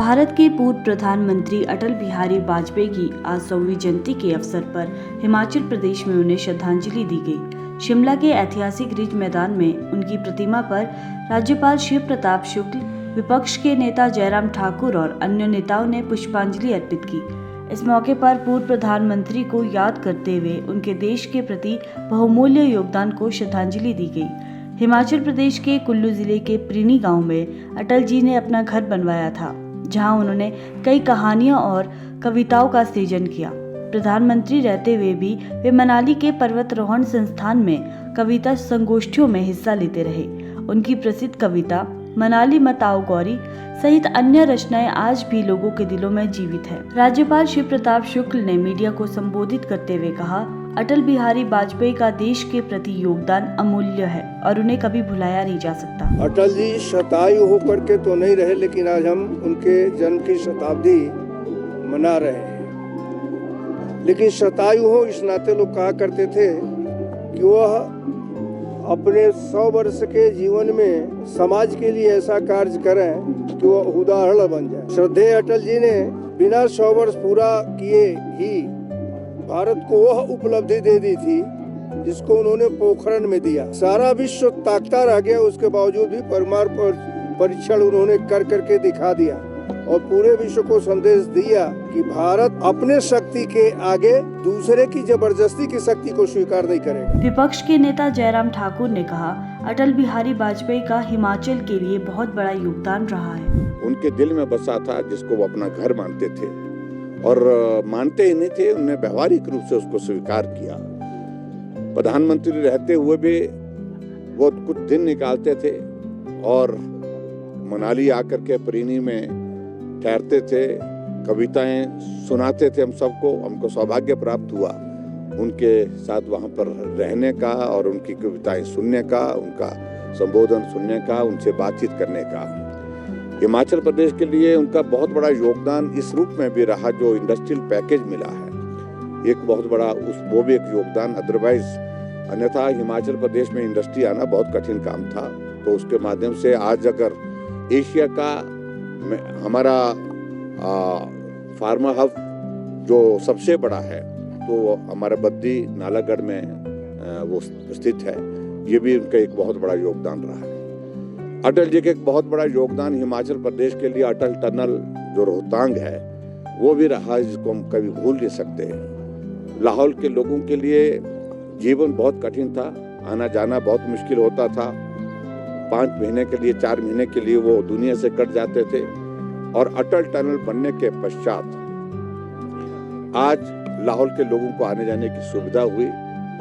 भारत के पूर्व प्रधानमंत्री अटल बिहारी वाजपेयी की आज 100वीं जयंती के अवसर पर हिमाचल प्रदेश में उन्हें श्रद्धांजलि दी गई। शिमला के ऐतिहासिक रिज मैदान में उनकी प्रतिमा पर राज्यपाल शिव प्रताप शुक्ल, विपक्ष के नेता जयराम ठाकुर और अन्य नेताओं ने पुष्पांजलि अर्पित की। इस मौके पर पूर्व प्रधानमंत्री को याद करते हुए उनके देश के प्रति बहुमूल्य योगदान को श्रद्धांजलि दी गई। हिमाचल प्रदेश के कुल्लू जिले के प्रीनी गांव में अटल जी ने अपना घर बनवाया था, जहां उन्होंने कई कहानियां और कविताओं का सृजन किया। प्रधानमंत्री रहते हुए भी वे मनाली के पर्वतारोहण संस्थान में कविता संगोष्ठियों में हिस्सा लेते रहे। उनकी प्रसिद्ध कविता मनाली मत आओ गौरी सहित अन्य रचनाएं आज भी लोगों के दिलों में जीवित है। राज्यपाल शिव प्रताप शुक्ल ने मीडिया को संबोधित करते हुए कहा, अटल बिहारी वाजपेयी का देश के प्रति योगदान अमूल्य है और उन्हें कभी भुलाया नहीं जा सकता। अटल जी शतायु होकर के तो नहीं रहे, लेकिन आज हम उनके जन्म की शताब्दी मना रहे हैं। लेकिन शतायु हो इस नाते लोग कहा करते थे कि वह अपने 100 वर्ष के जीवन में समाज के लिए ऐसा कार्य करें कि वह उदाहरण बन जाए। श्रद्धेय अटल जी ने बिना 100 वर्ष पूरा किए ही भारत को वह उपलब्धि दे दी थी जिसको उन्होंने पोखरण में दिया। सारा विश्व ताकता रह गया, उसके बावजूद भी परमाणु परीक्षण उन्होंने कर करके दिखा दिया और पूरे विश्व को संदेश दिया कि भारत अपने शक्ति के आगे दूसरे की जबरदस्ती की शक्ति को स्वीकार नहीं करेगा। विपक्ष के नेता जयराम ठाकुर ने कहा, अटल बिहारी वाजपेयी का हिमाचल के लिए बहुत बड़ा योगदान रहा है। उनके दिल में बसा था जिसको वो अपना घर मानते थे और मानते ही नहीं थे, उन्हें व्यवहारिक रूप से उसको स्वीकार किया। प्रधानमंत्री रहते हुए भी वो कुछ दिन निकालते थे और मनाली आकर के प्रीनी में ठहरते थे, कविताएं सुनाते थे हम सबको। हमको सौभाग्य प्राप्त हुआ उनके साथ वहाँ पर रहने का और उनकी कविताएं सुनने का, उनका संबोधन सुनने का, उनसे बातचीत करने का। हिमाचल प्रदेश के लिए उनका बहुत बड़ा योगदान इस रूप में भी रहा जो इंडस्ट्रियल पैकेज मिला है, एक बहुत बड़ा वो भी एक योगदान। अदरवाइज अन्यथा हिमाचल प्रदेश में इंडस्ट्री आना बहुत कठिन काम था। तो उसके माध्यम से आज अगर एशिया का हमारा फार्मा हब जो सबसे बड़ा है तो हमारा बद्दी नालागढ़ में वो स्थित है, ये भी उनका एक बहुत बड़ा योगदान रहा है। अटल जी के एक बहुत बड़ा योगदान हिमाचल प्रदेश के लिए अटल टनल जो रोहतांग है वो भी रहा, जिसको हम कभी भूल नहीं सकते। लाहौल के लोगों के लिए जीवन बहुत कठिन था, आना जाना बहुत मुश्किल होता था। 5 महीने के लिए 4 महीने के लिए वो दुनिया से कट जाते थे और अटल टनल बनने के पश्चात आज लाहौल के लोगों को आने जाने की सुविधा हुई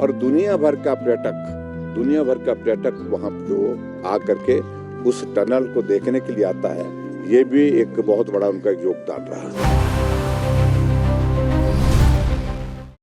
और दुनिया भर का पर्यटक वहाँ जो आकर के उस टनल को देखने के लिए आता है। ये भी एक बहुत बड़ा उनका योगदान रहा।